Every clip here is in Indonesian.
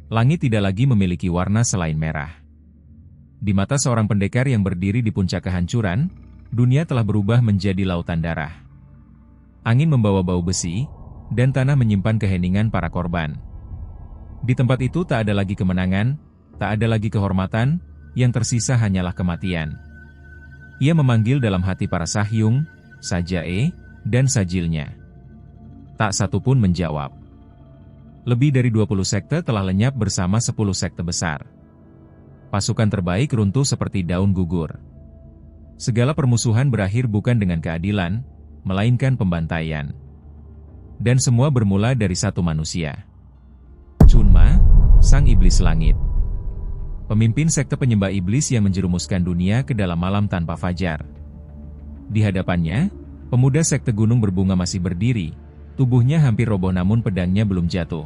Langit tidak lagi memiliki warna selain merah. Di mata seorang pendekar yang berdiri di puncak kehancuran, dunia telah berubah menjadi lautan darah. Angin membawa bau besi, dan tanah menyimpan keheningan para korban. Di tempat itu tak ada lagi kemenangan, tak ada lagi kehormatan, yang tersisa hanyalah kematian. Ia memanggil dalam hati para Sahyung, Sajae, dan Sajilnya. Tak satu pun menjawab. Lebih dari 20 sekte telah lenyap bersama 10 sekte besar. Pasukan terbaik runtuh seperti daun gugur. Segala permusuhan berakhir bukan dengan keadilan, melainkan pembantaian. Dan semua bermula dari satu manusia. Chunma, sang iblis langit. Pemimpin sekte penyembah iblis yang menjerumuskan dunia ke dalam malam tanpa fajar. Di hadapannya, pemuda sekte gunung berbunga masih berdiri, tubuhnya hampir roboh namun pedangnya belum jatuh.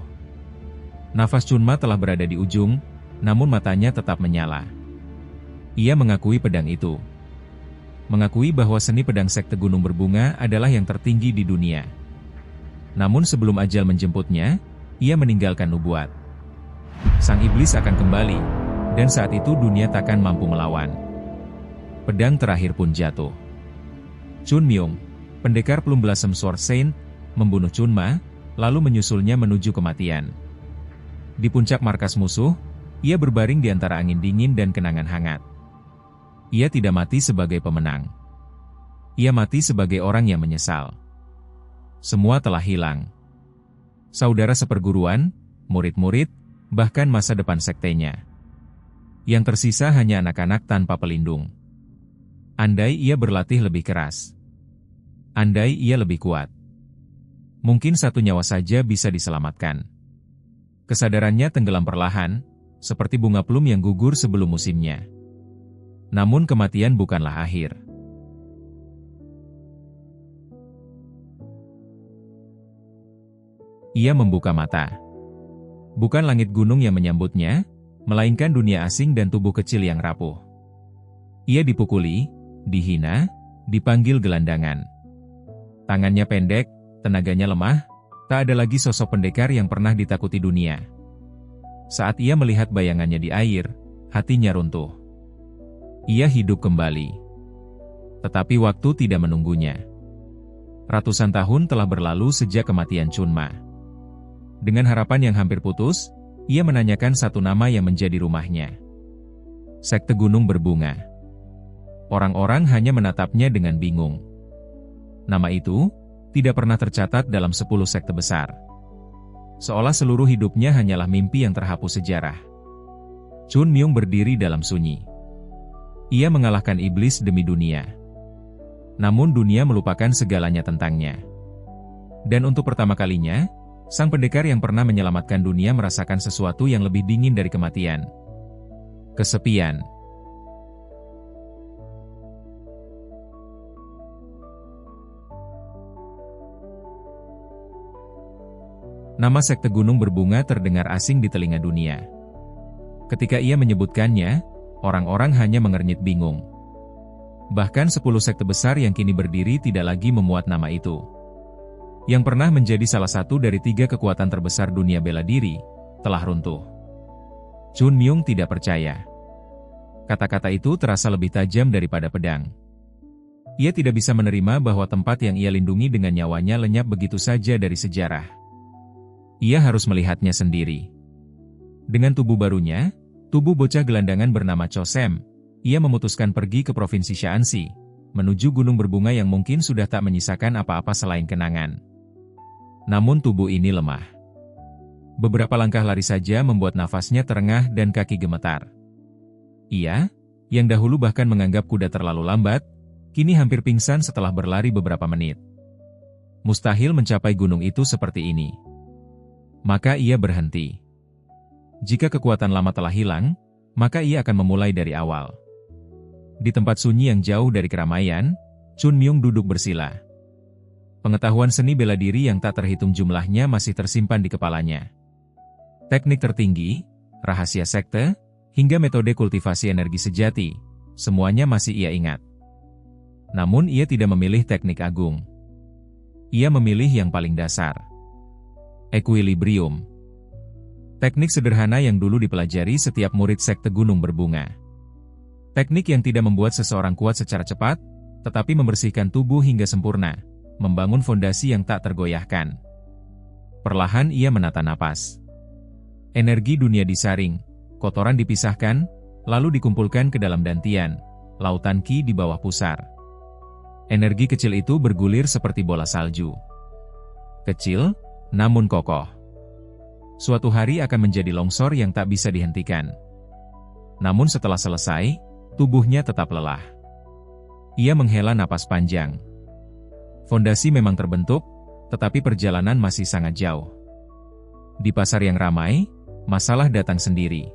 Nafas Chunma telah berada di ujung, namun matanya tetap menyala. Ia mengakui pedang itu. Mengakui bahwa seni pedang sekte gunung berbunga adalah yang tertinggi di dunia. Namun sebelum ajal menjemputnya, ia meninggalkan nubuat. Sang iblis akan kembali, dan saat itu dunia takkan mampu melawan. Pedang terakhir pun jatuh. Chun Myung, pendekar Plum Blossom Sword Saint, membunuh Chunma, lalu menyusulnya menuju kematian. Di puncak markas musuh, ia berbaring di antara angin dingin dan kenangan hangat. Ia tidak mati sebagai pemenang. Ia mati sebagai orang yang menyesal. Semua telah hilang. Saudara seperguruan, murid-murid, bahkan masa depan sektenya. Yang tersisa hanya anak-anak tanpa pelindung. Andai ia berlatih lebih keras. Andai ia lebih kuat. Mungkin satu nyawa saja bisa diselamatkan. Kesadarannya tenggelam perlahan, seperti bunga plum yang gugur sebelum musimnya. Namun kematian bukanlah akhir. Ia membuka mata. Bukan langit gunung yang menyambutnya, melainkan dunia asing dan tubuh kecil yang rapuh. Ia dipukuli, dihina, dipanggil gelandangan. Tangannya pendek, tenaganya lemah, tak ada lagi sosok pendekar yang pernah ditakuti dunia. Saat ia melihat bayangannya di air, hatinya runtuh. Ia hidup kembali. Tetapi waktu tidak menunggunya. Ratusan tahun telah berlalu sejak kematian Chunma. Dengan harapan yang hampir putus, ia menanyakan satu nama yang menjadi rumahnya. Sekte Gunung Berbunga. Orang-orang hanya menatapnya dengan bingung. Nama itu tidak pernah tercatat dalam 10 sekte besar. Seolah seluruh hidupnya hanyalah mimpi yang terhapus sejarah. Chun Myung berdiri dalam sunyi. Ia mengalahkan iblis demi dunia. Namun dunia melupakan segalanya tentangnya. Dan untuk pertama kalinya, sang pendekar yang pernah menyelamatkan dunia merasakan sesuatu yang lebih dingin dari kematian. Kesepian. Nama sekte Gunung Berbunga terdengar asing di telinga dunia. Ketika ia menyebutkannya, orang-orang hanya mengernyit bingung. Bahkan 10 sekte besar yang kini berdiri tidak lagi memuat nama itu. Yang pernah menjadi salah satu dari 3 kekuatan terbesar dunia bela diri, telah runtuh. Chun Myung tidak percaya. Kata-kata itu terasa lebih tajam daripada pedang. Ia tidak bisa menerima bahwa tempat yang ia lindungi dengan nyawanya lenyap begitu saja dari sejarah. Ia harus melihatnya sendiri. Dengan tubuh barunya, tubuh bocah gelandangan bernama Cho Sem, ia memutuskan pergi ke Provinsi Shaanxi, menuju Gunung Berbunga yang mungkin sudah tak menyisakan apa-apa selain kenangan. Namun tubuh ini lemah. Beberapa langkah lari saja membuat nafasnya terengah dan kaki gemetar. Ia, yang dahulu bahkan menganggap kuda terlalu lambat, kini hampir pingsan setelah berlari beberapa menit. Mustahil mencapai gunung itu seperti ini. Maka ia berhenti. Jika kekuatan lama telah hilang, maka ia akan memulai dari awal. Di tempat sunyi yang jauh dari keramaian, Chun Myung duduk bersila. Pengetahuan seni bela diri yang tak terhitung jumlahnya masih tersimpan di kepalanya. Teknik tertinggi, rahasia sekte, hingga metode kultivasi energi sejati, semuanya masih ia ingat. Namun ia tidak memilih teknik agung. Ia memilih yang paling dasar. Equilibrium. Teknik sederhana yang dulu dipelajari setiap murid sekte Gunung Berbunga. Teknik yang tidak membuat seseorang kuat secara cepat, tetapi membersihkan tubuh hingga sempurna, membangun fondasi yang tak tergoyahkan. Perlahan ia menata napas. Energi dunia disaring, kotoran dipisahkan, lalu dikumpulkan ke dalam dantian, lautan Ki di bawah pusar. Energi kecil itu bergulir seperti bola salju. Kecil, namun kokoh. Suatu hari akan menjadi longsor yang tak bisa dihentikan. Namun setelah selesai, tubuhnya tetap lelah. Ia menghela napas panjang. Fondasi memang terbentuk, tetapi perjalanan masih sangat jauh. Di pasar yang ramai, masalah datang sendiri.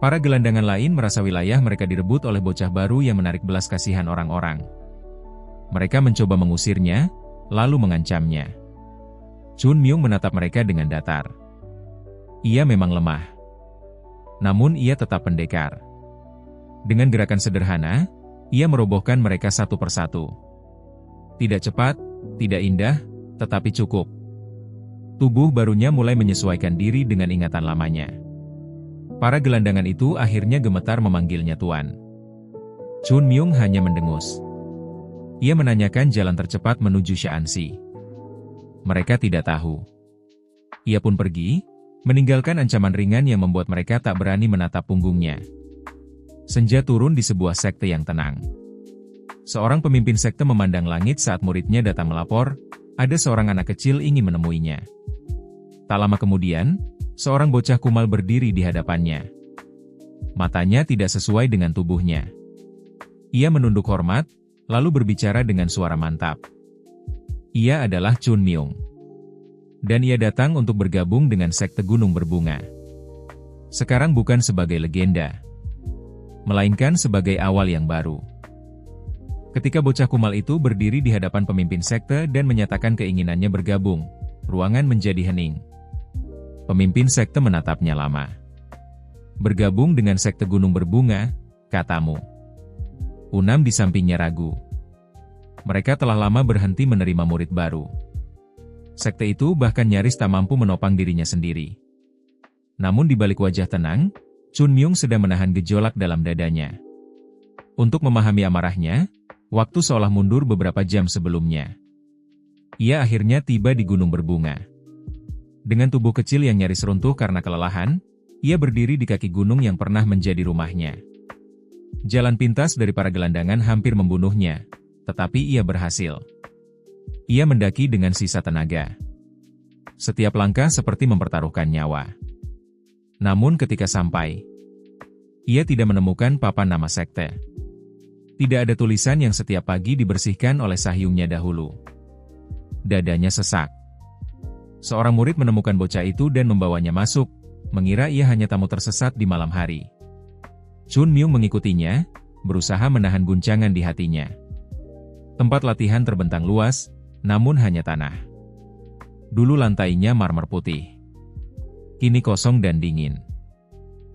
Para gelandangan lain merasa wilayah mereka direbut oleh bocah baru yang menarik belas kasihan orang-orang. Mereka mencoba mengusirnya, lalu mengancamnya. Chun Myung menatap mereka dengan datar. Ia memang lemah. Namun ia tetap pendekar. Dengan gerakan sederhana, ia merobohkan mereka satu persatu. Tidak cepat, tidak indah, tetapi cukup. Tubuh barunya mulai menyesuaikan diri dengan ingatan lamanya. Para gelandangan itu akhirnya gemetar memanggilnya Tuan. Chun Myung hanya mendengus. Ia menanyakan jalan tercepat menuju Shaanxi. Mereka tidak tahu. Ia pun pergi, meninggalkan ancaman ringan yang membuat mereka tak berani menatap punggungnya. Senja turun di sebuah sekte yang tenang. Seorang pemimpin sekte memandang langit saat muridnya datang melapor, ada seorang anak kecil ingin menemuinya. Tak lama kemudian, seorang bocah kumal berdiri di hadapannya. Matanya tidak sesuai dengan tubuhnya. Ia menunduk hormat, lalu berbicara dengan suara mantap. Ia adalah Chun Myung. Dan ia datang untuk bergabung dengan sekte Gunung Berbunga. Sekarang bukan sebagai legenda, melainkan sebagai awal yang baru. Ketika bocah kumal itu berdiri di hadapan pemimpin sekte dan menyatakan keinginannya bergabung, ruangan menjadi hening. Pemimpin sekte menatapnya lama. Bergabung dengan sekte Gunung Berbunga, katamu. Unam di sampingnya ragu. Mereka telah lama berhenti menerima murid baru. Sekte itu bahkan nyaris tak mampu menopang dirinya sendiri. Namun di balik wajah tenang, Chun Myung sedang menahan gejolak dalam dadanya. Untuk memahami amarahnya, waktu seolah mundur beberapa jam sebelumnya. Ia akhirnya tiba di Gunung Berbunga. Dengan tubuh kecil yang nyaris runtuh karena kelelahan, ia berdiri di kaki gunung yang pernah menjadi rumahnya. Jalan pintas dari para gelandangan hampir membunuhnya, tetapi ia berhasil. Ia mendaki dengan sisa tenaga. Setiap langkah seperti mempertaruhkan nyawa. Namun ketika sampai, ia tidak menemukan papan nama sekte. Tidak ada tulisan yang setiap pagi dibersihkan oleh sahyungnya dahulu. Dadanya sesak. Seorang murid menemukan bocah itu dan membawanya masuk, mengira ia hanya tamu tersesat di malam hari. Chun Myung mengikutinya, berusaha menahan guncangan di hatinya. Tempat latihan terbentang luas, namun hanya tanah. Dulu lantainya marmer putih. Kini kosong dan dingin.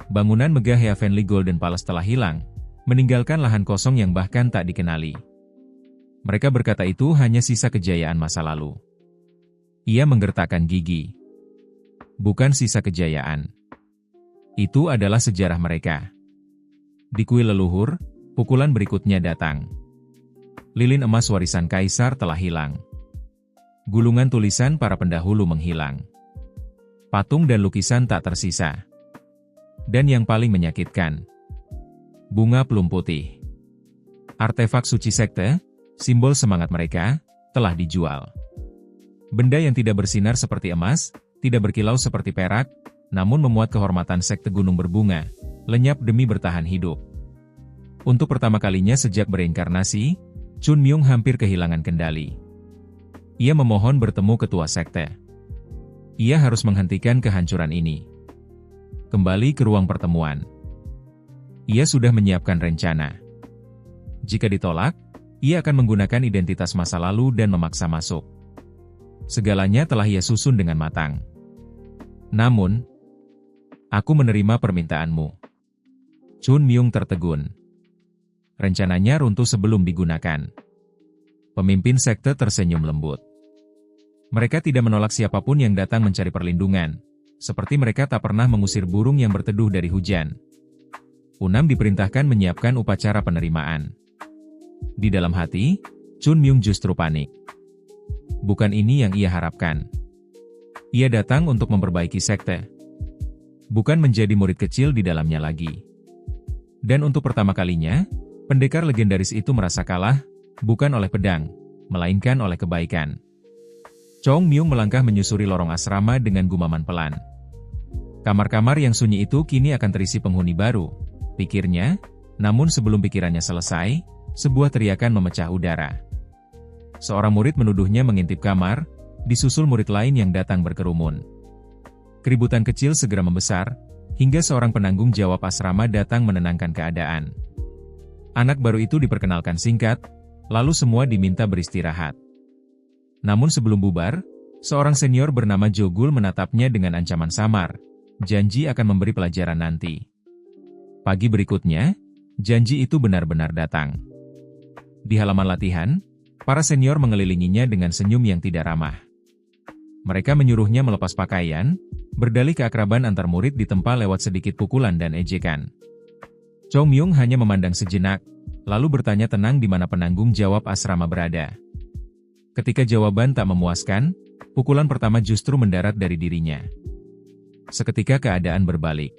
Bangunan megah Heavenly Golden Palace telah hilang, meninggalkan lahan kosong yang bahkan tak dikenali. Mereka berkata itu hanya sisa kejayaan masa lalu. Ia menggertakkan gigi. Bukan sisa kejayaan. Itu adalah sejarah mereka. Di kuil leluhur, pukulan berikutnya datang. Lilin emas warisan kaisar telah hilang. Gulungan tulisan para pendahulu menghilang. Patung dan lukisan tak tersisa. Dan yang paling menyakitkan, bunga plum putih. Artefak suci sekte, simbol semangat mereka, telah dijual. Benda yang tidak bersinar seperti emas, tidak berkilau seperti perak, namun memuat kehormatan sekte Gunung Berbunga, lenyap demi bertahan hidup. Untuk pertama kalinya sejak bereinkarnasi, Chun Myung hampir kehilangan kendali. Ia memohon bertemu ketua sekte. Ia harus menghentikan kehancuran ini. Kembali ke ruang pertemuan. Ia sudah menyiapkan rencana. Jika ditolak, ia akan menggunakan identitas masa lalu dan memaksa masuk. Segalanya telah ia susun dengan matang. Namun, aku menerima permintaanmu. Chun Myung tertegun. Rencananya runtuh sebelum digunakan. Pemimpin sekte tersenyum lembut. Mereka tidak menolak siapapun yang datang mencari perlindungan, seperti mereka tak pernah mengusir burung yang berteduh dari hujan. Unam diperintahkan menyiapkan upacara penerimaan. Di dalam hati, Chun Myung justru panik. Bukan ini yang ia harapkan. Ia datang untuk memperbaiki sekte, bukan menjadi murid kecil di dalamnya lagi. Dan untuk pertama kalinya, pendekar legendaris itu merasa kalah, bukan oleh pedang, melainkan oleh kebaikan. Chong Myung melangkah menyusuri lorong asrama dengan gumaman pelan. Kamar-kamar yang sunyi itu kini akan terisi penghuni baru, pikirnya, namun sebelum pikirannya selesai, sebuah teriakan memecah udara. Seorang murid menuduhnya mengintip kamar, disusul murid lain yang datang berkerumun. Keributan kecil segera membesar, hingga seorang penanggung jawab asrama datang menenangkan keadaan. Anak baru itu diperkenalkan singkat, lalu semua diminta beristirahat. Namun sebelum bubar, seorang senior bernama Jogul menatapnya dengan ancaman samar, janji akan memberi pelajaran nanti. Pagi berikutnya, janji itu benar-benar datang. Di halaman latihan, para senior mengelilinginya dengan senyum yang tidak ramah. Mereka menyuruhnya melepas pakaian, berdalih keakraban antar murid ditempa lewat sedikit pukulan dan ejekan. Chong Myung hanya memandang sejenak, lalu bertanya tenang di mana penanggung jawab asrama berada. Ketika jawaban tak memuaskan, pukulan pertama justru mendarat dari dirinya. Seketika keadaan berbalik.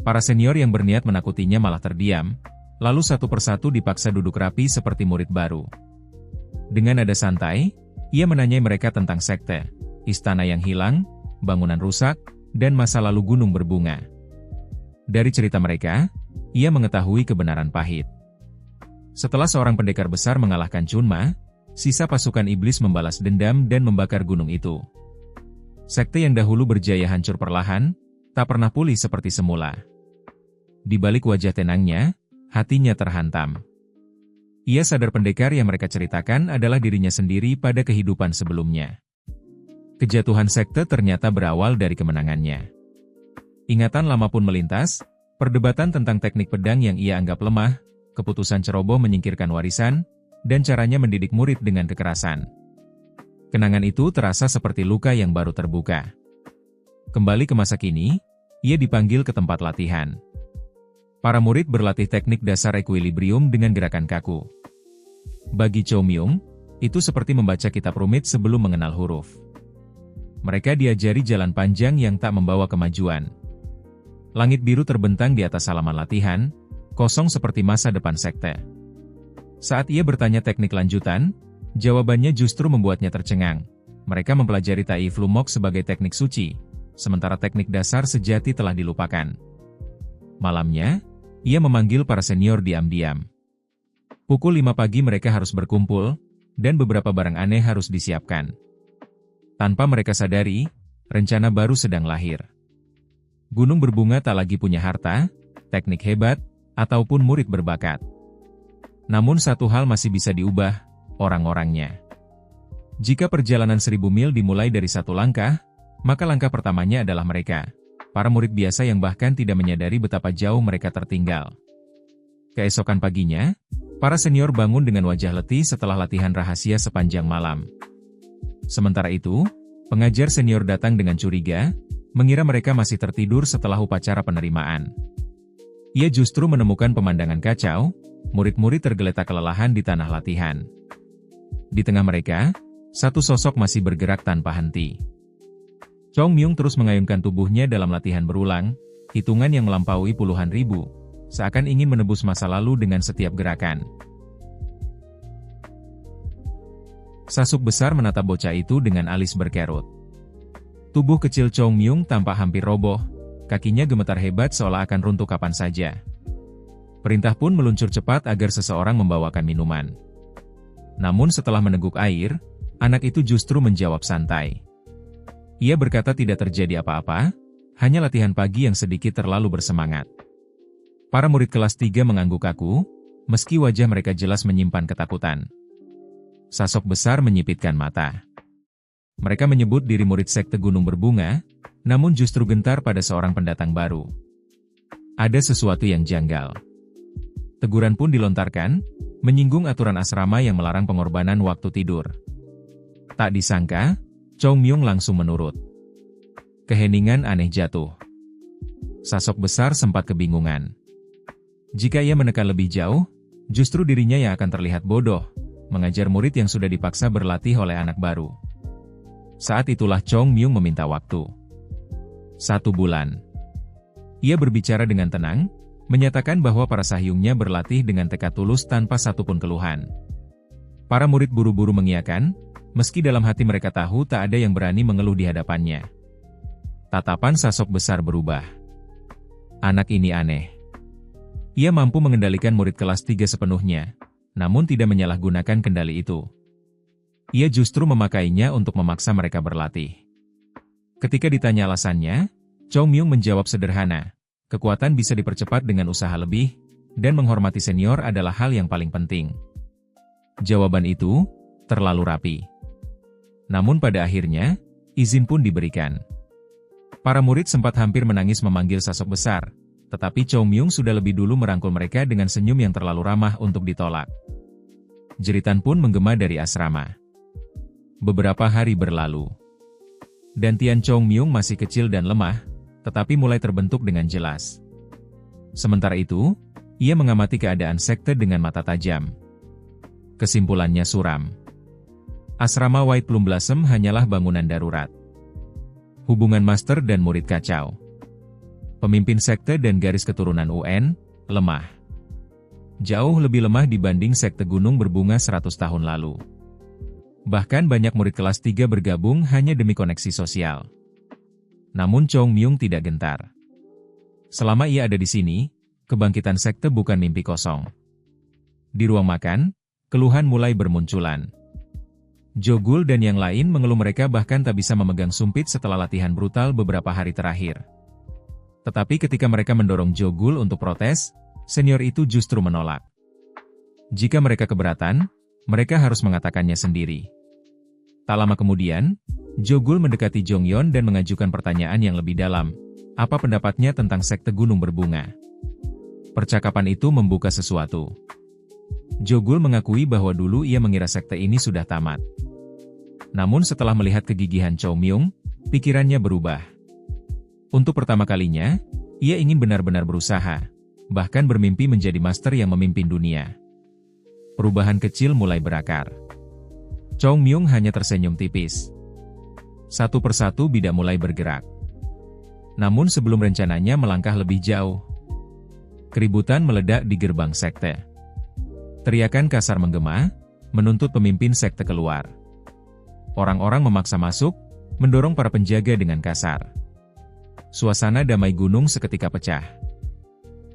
Para senior yang berniat menakutinya malah terdiam, lalu satu persatu dipaksa duduk rapi seperti murid baru. Dengan nada santai, ia menanyai mereka tentang sekte, istana yang hilang, bangunan rusak, dan masa lalu gunung berbunga. Dari cerita mereka, ia mengetahui kebenaran pahit. Setelah seorang pendekar besar mengalahkan Chunma, sisa pasukan iblis membalas dendam dan membakar gunung itu. Sekte yang dahulu berjaya hancur perlahan, tak pernah pulih seperti semula. Di balik wajah tenangnya, hatinya terhantam. Ia sadar pendekar yang mereka ceritakan adalah dirinya sendiri pada kehidupan sebelumnya. Kejatuhan sekte ternyata berawal dari kemenangannya. Ingatan lama pun melintas, perdebatan tentang teknik pedang yang ia anggap lemah, keputusan ceroboh menyingkirkan warisan, dan caranya mendidik murid dengan kekerasan. Kenangan itu terasa seperti luka yang baru terbuka. Kembali ke masa kini, ia dipanggil ke tempat latihan. Para murid berlatih teknik dasar equilibrium dengan gerakan kaku. Bagi Chong Myung, itu seperti membaca kitab rumit sebelum mengenal huruf. Mereka diajari jalan panjang yang tak membawa kemajuan. Langit biru terbentang di atas halaman latihan, kosong seperti masa depan sekte. Saat ia bertanya teknik lanjutan, jawabannya justru membuatnya tercengang. Mereka mempelajari Tai Flu Mok sebagai teknik suci, sementara teknik dasar sejati telah dilupakan. Malamnya, ia memanggil para senior diam-diam. Pukul 5 pagi mereka harus berkumpul, dan beberapa barang aneh harus disiapkan. Tanpa mereka sadari, rencana baru sedang lahir. Gunung berbunga tak lagi punya harta, teknik hebat, ataupun murid berbakat. Namun satu hal masih bisa diubah, orang-orangnya. Jika perjalanan 1000 mil dimulai dari satu langkah, maka langkah pertamanya adalah mereka. Para murid biasa yang bahkan tidak menyadari betapa jauh mereka tertinggal. Keesokan paginya, para senior bangun dengan wajah letih setelah latihan rahasia sepanjang malam. Sementara itu, pengajar senior datang dengan curiga, mengira mereka masih tertidur setelah upacara penerimaan. Ia justru menemukan pemandangan kacau, murid-murid tergeletak kelelahan di tanah latihan. Di tengah mereka, satu sosok masih bergerak tanpa henti. Chong Myung terus mengayunkan tubuhnya dalam latihan berulang, hitungan yang melampaui puluhan ribu, seakan ingin menebus masa lalu dengan setiap gerakan. Sasuk besar menatap bocah itu dengan alis berkerut. Tubuh kecil Chong Myung tampak hampir roboh, kakinya gemetar hebat seolah akan runtuh kapan saja. Perintah pun meluncur cepat agar seseorang membawakan minuman. Namun setelah meneguk air, anak itu justru menjawab santai. Ia berkata tidak terjadi apa-apa, hanya latihan pagi yang sedikit terlalu bersemangat. Para murid kelas 3 mengangguk kaku, meski wajah mereka jelas menyimpan ketakutan. Sosok besar menyipitkan mata. Mereka menyebut diri murid sekte Gunung Berbunga, namun justru gentar pada seorang pendatang baru. Ada sesuatu yang janggal. Teguran pun dilontarkan, menyinggung aturan asrama yang melarang pengorbanan waktu tidur. Tak disangka, Chong Myung langsung menurut. Keheningan aneh jatuh. Sosok besar sempat kebingungan. Jika ia menekan lebih jauh, justru dirinya yang akan terlihat bodoh, mengajar murid yang sudah dipaksa berlatih oleh anak baru. Saat itulah Chong Myung meminta waktu. 1 bulan. Ia berbicara dengan tenang, menyatakan bahwa para sahyungnya berlatih dengan tekad tulus tanpa satupun keluhan. Para murid buru-buru mengiyakan, meski dalam hati mereka tahu tak ada yang berani mengeluh di hadapannya. Tatapan sosok besar berubah. Anak ini aneh. Ia mampu mengendalikan murid kelas 3 sepenuhnya, namun tidak menyalahgunakan kendali itu. Ia justru memakainya untuk memaksa mereka berlatih. Ketika ditanya alasannya, Chong Myung menjawab sederhana, kekuatan bisa dipercepat dengan usaha lebih, dan menghormati senior adalah hal yang paling penting. Jawaban itu terlalu rapi. Namun pada akhirnya, izin pun diberikan. Para murid sempat hampir menangis memanggil sosok besar, tetapi Chong Myung sudah lebih dulu merangkul mereka dengan senyum yang terlalu ramah untuk ditolak. Jeritan pun menggema dari asrama. Beberapa hari berlalu. Dantian Chong Myung masih kecil dan lemah, tetapi mulai terbentuk dengan jelas. Sementara itu, ia mengamati keadaan sekte dengan mata tajam. Kesimpulannya suram. Asrama White Plum Blossom hanyalah bangunan darurat. Hubungan master dan murid kacau. Pemimpin sekte dan garis keturunan UN, lemah. Jauh lebih lemah dibanding sekte Gunung Berbunga 100 tahun lalu. Bahkan banyak murid kelas 3 bergabung hanya demi koneksi sosial. Namun Chong Myung tidak gentar. Selama ia ada di sini, kebangkitan sekte bukan mimpi kosong. Di ruang makan, keluhan mulai bermunculan. Jogul dan yang lain mengeluh mereka bahkan tak bisa memegang sumpit setelah latihan brutal beberapa hari terakhir. Tetapi ketika mereka mendorong Jogul untuk protes, senior itu justru menolak. Jika mereka keberatan, mereka harus mengatakannya sendiri. Tak lama kemudian, Jogul mendekati Jongyeon dan mengajukan pertanyaan yang lebih dalam. Apa pendapatnya tentang sekte Gunung Berbunga? Percakapan itu membuka sesuatu. Jogul mengakui bahwa dulu ia mengira sekte ini sudah tamat. Namun setelah melihat kegigihan Chong Myung, pikirannya berubah. Untuk pertama kalinya, ia ingin benar-benar berusaha, bahkan bermimpi menjadi master yang memimpin dunia. Perubahan kecil mulai berakar. Chong Myung hanya tersenyum tipis. Satu persatu bidak mulai bergerak. Namun sebelum rencananya melangkah lebih jauh, keributan meledak di gerbang sekte. Teriakan kasar menggema, menuntut pemimpin sekte keluar. Orang-orang memaksa masuk, mendorong para penjaga dengan kasar. Suasana damai gunung seketika pecah.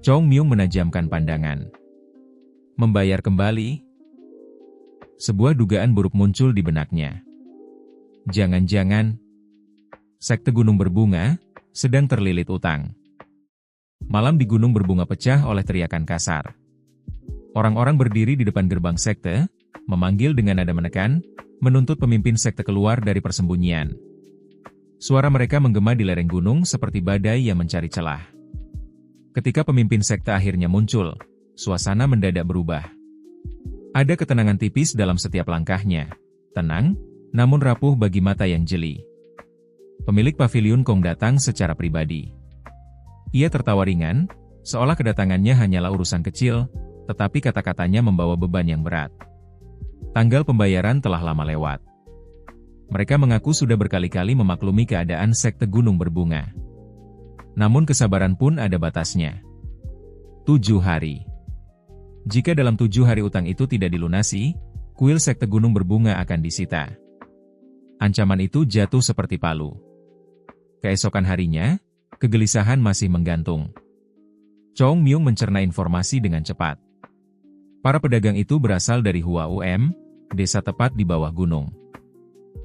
Chong Myung menajamkan pandangan. Membayar kembali? Sebuah dugaan buruk muncul di benaknya. Jangan-jangan sekte Gunung Berbunga sedang terlilit utang. Malam di Gunung Berbunga pecah oleh teriakan kasar. Orang-orang berdiri di depan gerbang sekte, memanggil dengan nada menekan, menuntut pemimpin sekte keluar dari persembunyian. Suara mereka menggema di lereng gunung seperti badai yang mencari celah. Ketika pemimpin sekte akhirnya muncul, suasana mendadak berubah. Ada ketenangan tipis dalam setiap langkahnya. Tenang, namun rapuh bagi mata yang jeli. Pemilik pavilion Kong datang secara pribadi. Ia tertawa ringan, seolah kedatangannya hanyalah urusan kecil, tetapi kata-katanya membawa beban yang berat. Tanggal pembayaran telah lama lewat. Mereka mengaku sudah berkali-kali memaklumi keadaan sekte Gunung Berbunga. Namun kesabaran pun ada batasnya. 7 hari. Jika dalam 7 hari utang itu tidak dilunasi, kuil sekte Gunung Berbunga akan disita. Ancaman itu jatuh seperti palu. Keesokan harinya, kegelisahan masih menggantung. Chong Myung mencerna informasi dengan cepat. Para pedagang itu berasal dari Hua UM, desa tepat di bawah gunung.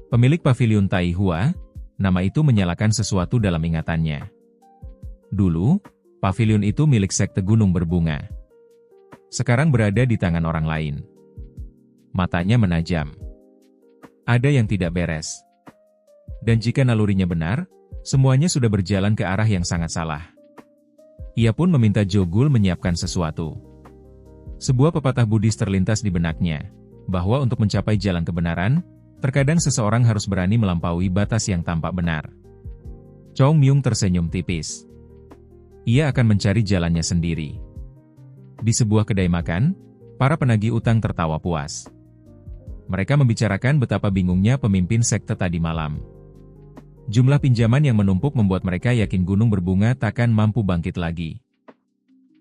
Pemilik pavilion Tai Hua, nama itu menyalakan sesuatu dalam ingatannya. Dulu, pavilion itu milik sekte Gunung Berbunga. Sekarang berada di tangan orang lain. Matanya menajam. Ada yang tidak beres. Dan jika nalurinya benar, semuanya sudah berjalan ke arah yang sangat salah. Ia pun meminta Jogul menyiapkan sesuatu. Sebuah pepatah Buddhis terlintas di benaknya, bahwa untuk mencapai jalan kebenaran, terkadang seseorang harus berani melampaui batas yang tampak benar. Chong Myung tersenyum tipis. Ia akan mencari jalannya sendiri. Di sebuah kedai makan, para penagih utang tertawa puas. Mereka membicarakan betapa bingungnya pemimpin sekte tadi malam. Jumlah pinjaman yang menumpuk membuat mereka yakin gunung berbunga takkan mampu bangkit lagi.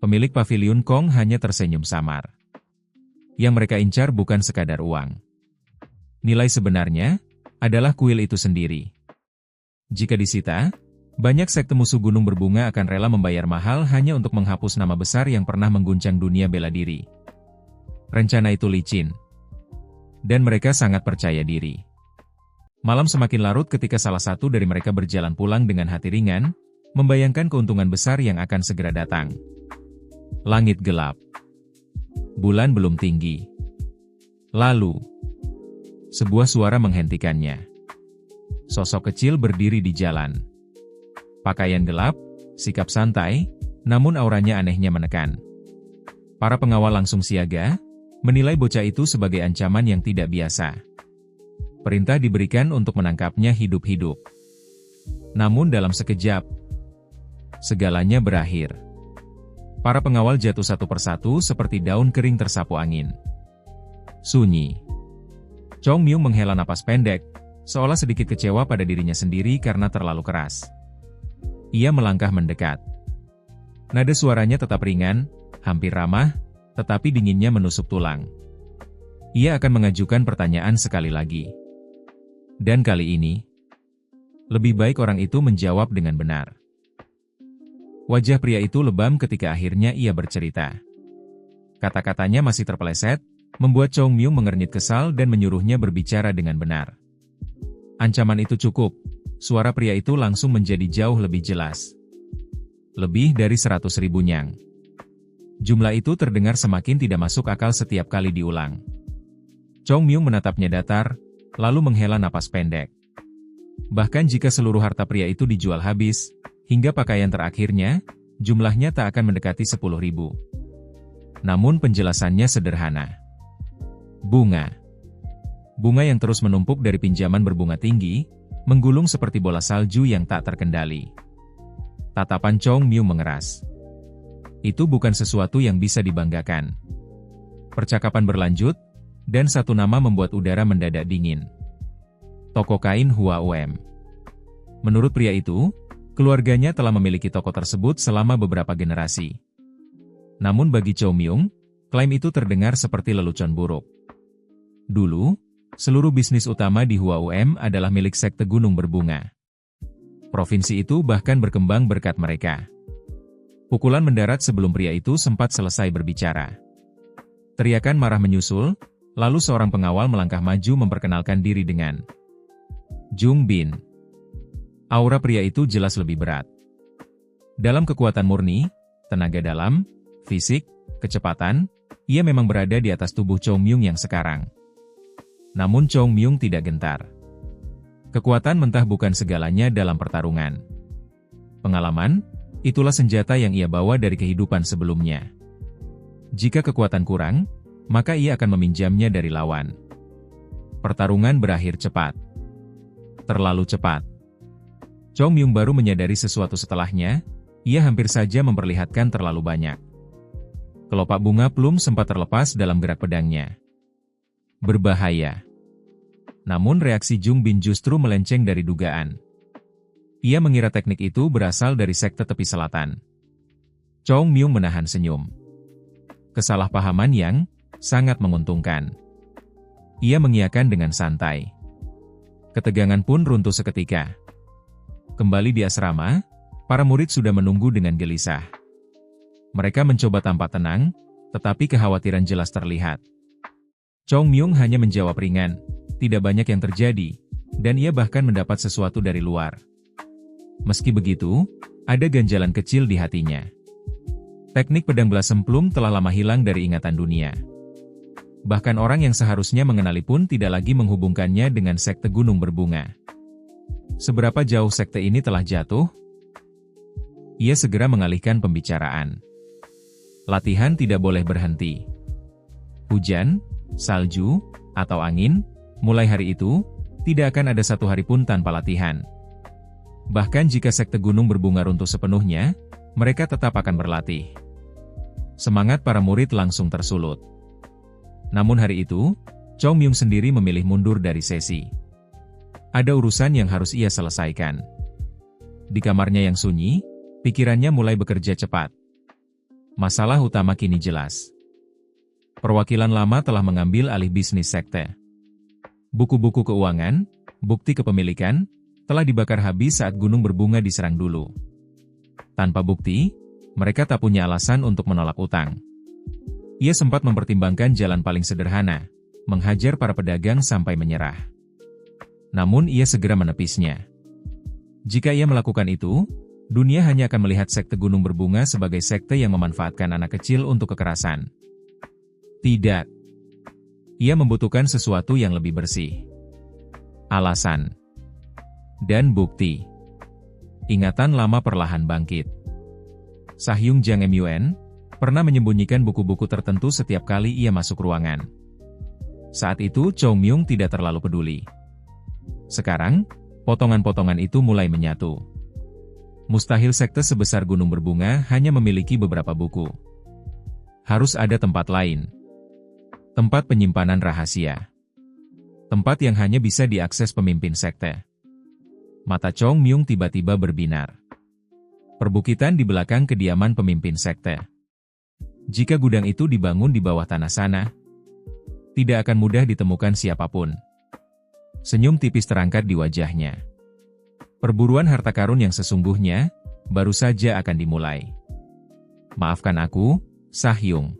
Pemilik paviliun Kong hanya tersenyum samar. Yang mereka incar bukan sekadar uang. Nilai sebenarnya adalah kuil itu sendiri. Jika disita, banyak sekte musuh gunung berbunga akan rela membayar mahal hanya untuk menghapus nama besar yang pernah mengguncang dunia bela diri. Rencana itu licin. Dan mereka sangat percaya diri. Malam semakin larut ketika salah satu dari mereka berjalan pulang dengan hati ringan, membayangkan keuntungan besar yang akan segera datang. Langit gelap. Bulan belum tinggi. Lalu, sebuah suara menghentikannya. Sosok kecil berdiri di jalan. Pakaian gelap, sikap santai, namun auranya anehnya menekan. Para pengawal langsung siaga, menilai bocah itu sebagai ancaman yang tidak biasa. Perintah diberikan untuk menangkapnya hidup-hidup. Namun dalam sekejap, segalanya berakhir. Para pengawal jatuh satu persatu seperti daun kering tersapu angin. Sunyi. Chong Myung menghela napas pendek, seolah sedikit kecewa pada dirinya sendiri karena terlalu keras. Ia melangkah mendekat. Nada suaranya tetap ringan, hampir ramah, tetapi dinginnya menusuk tulang. Ia akan mengajukan pertanyaan sekali lagi. Dan kali ini, lebih baik orang itu menjawab dengan benar. Wajah pria itu lebam ketika akhirnya ia bercerita. Kata-katanya masih terpeleset, membuat Chong Myung mengernyit kesal dan menyuruhnya berbicara dengan benar. Ancaman itu cukup, suara pria itu langsung menjadi jauh lebih jelas. Lebih dari 100.000 nyang. Jumlah itu terdengar semakin tidak masuk akal setiap kali diulang. Chong Myung menatapnya datar, lalu menghela napas pendek. Bahkan jika seluruh harta pria itu dijual habis, hingga pakaian terakhirnya, jumlahnya tak akan mendekati 10.000. Namun penjelasannya sederhana. Bunga. Bunga yang terus menumpuk dari pinjaman berbunga tinggi, menggulung seperti bola salju yang tak terkendali. Tatapan Chong Myung mengeras. Itu bukan sesuatu yang bisa dibanggakan. Percakapan berlanjut, dan satu nama membuat udara mendadak dingin. Toko kain Hua Uem. Menurut pria itu, keluarganya telah memiliki toko tersebut selama beberapa generasi. Namun bagi Chong Myung, klaim itu terdengar seperti lelucon buruk. Dulu, seluruh bisnis utama di Hua Uem adalah milik sekte gunung berbunga. Provinsi itu bahkan berkembang berkat mereka. Pukulan mendarat sebelum pria itu sempat selesai berbicara. Teriakan marah menyusul, lalu seorang pengawal melangkah maju memperkenalkan diri dengan Jung Bin. Aura pria itu jelas lebih berat. Dalam kekuatan murni, tenaga dalam, fisik, kecepatan, ia memang berada di atas tubuh Chong Myung yang sekarang. Namun Chong Myung tidak gentar. Kekuatan mentah bukan segalanya dalam pertarungan. Pengalaman, itulah senjata yang ia bawa dari kehidupan sebelumnya. Jika kekuatan kurang, maka ia akan meminjamnya dari lawan. Pertarungan berakhir cepat. Terlalu cepat. Chong Myung baru menyadari sesuatu setelahnya, ia hampir saja memperlihatkan terlalu banyak. Kelopak bunga plum sempat terlepas dalam gerak pedangnya. Berbahaya. Namun reaksi Jung Bin justru melenceng dari dugaan. Ia mengira teknik itu berasal dari sekte tepi selatan. Chong Myung menahan senyum. Kesalahpahaman yang sangat menguntungkan. Ia mengiyakan dengan santai. Ketegangan pun runtuh seketika. Kembali di asrama, para murid sudah menunggu dengan gelisah. Mereka mencoba tampak tenang, tetapi kekhawatiran jelas terlihat. Chong Myung hanya menjawab ringan, tidak banyak yang terjadi, dan ia bahkan mendapat sesuatu dari luar. Meski begitu, ada ganjalan kecil di hatinya. Teknik pedang belas semplung telah lama hilang dari ingatan dunia. Bahkan orang yang seharusnya mengenali pun tidak lagi menghubungkannya dengan sekte gunung berbunga. Seberapa jauh sekte ini telah jatuh? Ia segera mengalihkan pembicaraan. Latihan tidak boleh berhenti. Hujan, salju, atau angin, mulai hari itu, tidak akan ada satu hari pun tanpa latihan. Bahkan jika sekte gunung berbunga runtuh sepenuhnya, mereka tetap akan berlatih. Semangat para murid langsung tersulut. Namun hari itu, Chong Myung sendiri memilih mundur dari sesi. Ada urusan yang harus ia selesaikan. Di kamarnya yang sunyi, pikirannya mulai bekerja cepat. Masalah utama kini jelas. Perwakilan lama telah mengambil alih bisnis sekte. Buku-buku keuangan, bukti kepemilikan, telah dibakar habis saat gunung berbunga diserang dulu. Tanpa bukti, mereka tak punya alasan untuk menolak utang. Ia sempat mempertimbangkan jalan paling sederhana, menghajar para pedagang sampai menyerah. Namun ia segera menepisnya. Jika ia melakukan itu, dunia hanya akan melihat sekte gunung berbunga sebagai sekte yang memanfaatkan anak kecil untuk kekerasan. Tidak. Ia membutuhkan sesuatu yang lebih bersih. Alasan dan bukti. Ingatan lama perlahan bangkit. Sahyung Jang Muen pernah menyembunyikan buku-buku tertentu setiap kali ia masuk ruangan. Saat itu Chong Myung tidak terlalu peduli. Sekarang, potongan-potongan itu mulai menyatu. Mustahil sekte sebesar gunung berbunga hanya memiliki beberapa buku. Harus ada tempat lain. Tempat penyimpanan rahasia. Tempat yang hanya bisa diakses pemimpin sekte. Mata Chong Myung tiba-tiba berbinar. Perbukitan di belakang kediaman pemimpin sekte. Jika gudang itu dibangun di bawah tanah sana, tidak akan mudah ditemukan siapapun. Senyum tipis terangkat di wajahnya. Perburuan harta karun yang sesungguhnya, baru saja akan dimulai. Maafkan aku, Sahyung.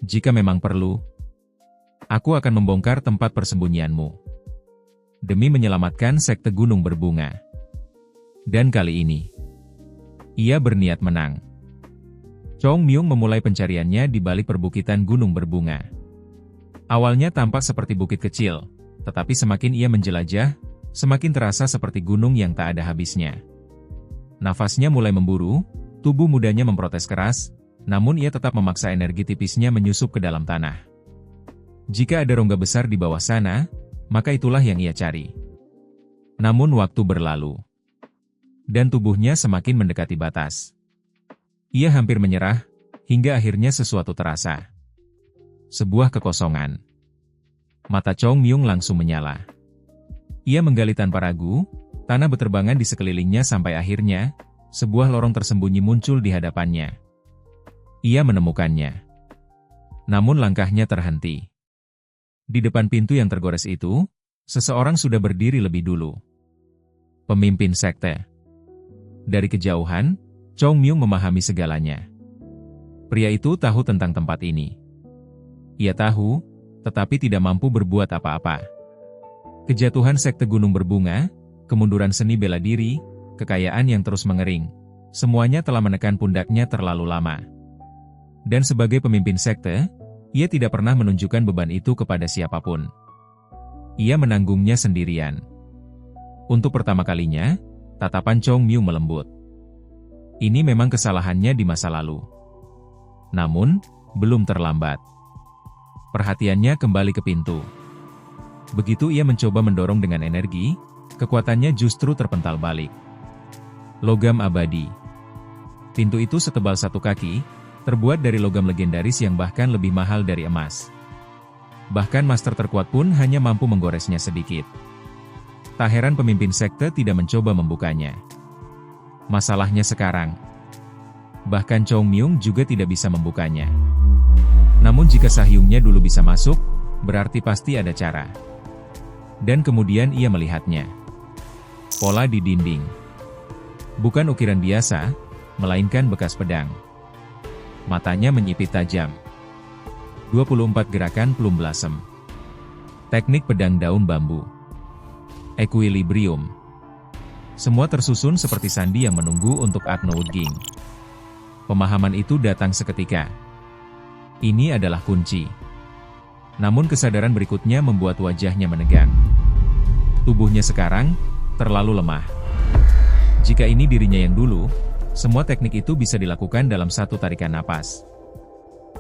Jika memang perlu, aku akan membongkar tempat persembunyianmu. Demi menyelamatkan sekte gunung berbunga. Dan kali ini, ia berniat menang. Chong Myung memulai pencariannya di balik perbukitan gunung berbunga. Awalnya tampak seperti bukit kecil, tetapi semakin ia menjelajah, semakin terasa seperti gunung yang tak ada habisnya. Nafasnya mulai memburu, tubuh mudanya memprotes keras, namun ia tetap memaksa energi tipisnya menyusup ke dalam tanah. Jika ada rongga besar di bawah sana, maka itulah yang ia cari. Namun waktu berlalu. Dan tubuhnya semakin mendekati batas. Ia hampir menyerah, hingga akhirnya sesuatu terasa. Sebuah kekosongan. Mata Chong Myung langsung menyala. Ia menggali tanpa ragu, tanah beterbangan di sekelilingnya sampai akhirnya, sebuah lorong tersembunyi muncul di hadapannya. Ia menemukannya. Namun langkahnya terhenti. Di depan pintu yang tergores itu, seseorang sudah berdiri lebih dulu. Pemimpin sekte. Dari kejauhan, Chong Myung memahami segalanya. Pria itu tahu tentang tempat ini. Ia tahu, tetapi tidak mampu berbuat apa-apa. Kejatuhan sekte gunung berbunga, kemunduran seni bela diri, kekayaan yang terus mengering, semuanya telah menekan pundaknya terlalu lama. Dan sebagai pemimpin sekte, ia tidak pernah menunjukkan beban itu kepada siapapun. Ia menanggungnya sendirian. Untuk pertama kalinya, tatapan Chong Myung melembut. Ini memang kesalahannya di masa lalu. Namun, belum terlambat. Perhatiannya kembali ke pintu. Begitu ia mencoba mendorong dengan energi, kekuatannya justru terpental balik. Logam abadi. Pintu itu setebal 1 kaki, terbuat dari logam legendaris yang bahkan lebih mahal dari emas. Bahkan master terkuat pun hanya mampu menggoresnya sedikit. Tak heran pemimpin sekte tidak mencoba membukanya. Masalahnya sekarang, bahkan Chong Myung juga tidak bisa membukanya. Namun jika Sahyungnya dulu bisa masuk, berarti pasti ada cara. Dan kemudian ia melihatnya. Pola di dinding. Bukan ukiran biasa, melainkan bekas pedang. Matanya menyipit tajam. 24 gerakan plum blossom. Teknik pedang daun bambu. Equilibrium. Semua tersusun seperti sandi yang menunggu untuk Agno Woodging. Pemahaman itu datang seketika. Ini adalah kunci. Namun kesadaran berikutnya membuat wajahnya menegang. Tubuhnya sekarang terlalu lemah. Jika ini dirinya yang dulu, semua teknik itu bisa dilakukan dalam 1 tarikan napas.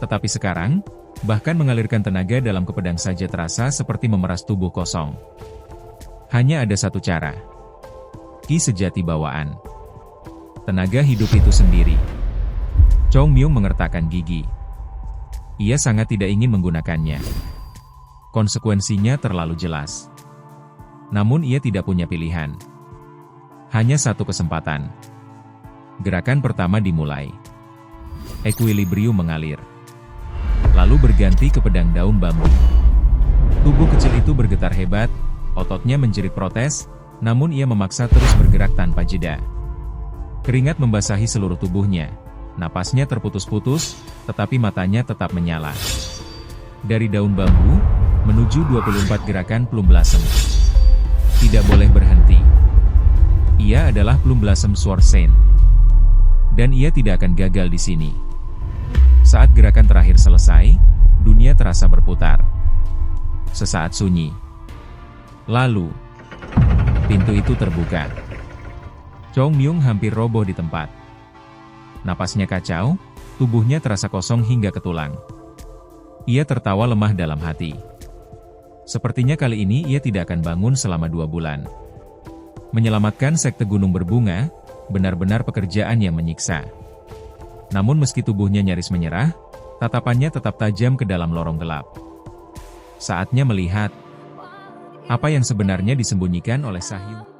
Tetapi sekarang, bahkan mengalirkan tenaga dalam ke pedang saja terasa seperti memeras tubuh kosong. Hanya ada 1 cara. ki sejati bawaan. Tenaga hidup itu sendiri. Chong Myung mengertakkan gigi. Ia sangat tidak ingin menggunakannya. Konsekuensinya terlalu jelas. Namun ia tidak punya pilihan. Hanya satu kesempatan. Gerakan pertama dimulai. Ekuilibrium mengalir. Lalu berganti ke pedang daun bambu. Tubuh kecil itu bergetar hebat, ototnya menjerit protes, namun ia memaksa terus bergerak tanpa jeda. Keringat membasahi seluruh tubuhnya, napasnya terputus-putus, tetapi matanya tetap menyala. Dari daun bambu, menuju 24 gerakan Plum Blossom. Tidak boleh berhenti. Ia adalah Plum Blossom Sword Saint. Dan ia tidak akan gagal di sini. Saat gerakan terakhir selesai, dunia terasa berputar. Sesaat sunyi. Lalu, pintu itu terbuka. Chong Myung hampir roboh di tempat. Napasnya kacau, tubuhnya terasa kosong hingga ke tulang. Ia tertawa lemah dalam hati. Sepertinya kali ini ia tidak akan bangun selama 2 bulan. Menyelamatkan sekte gunung berbunga, benar-benar pekerjaan yang menyiksa. Namun meski tubuhnya nyaris menyerah, tatapannya tetap tajam ke dalam lorong gelap. Saatnya melihat apa yang sebenarnya disembunyikan oleh Sahyu.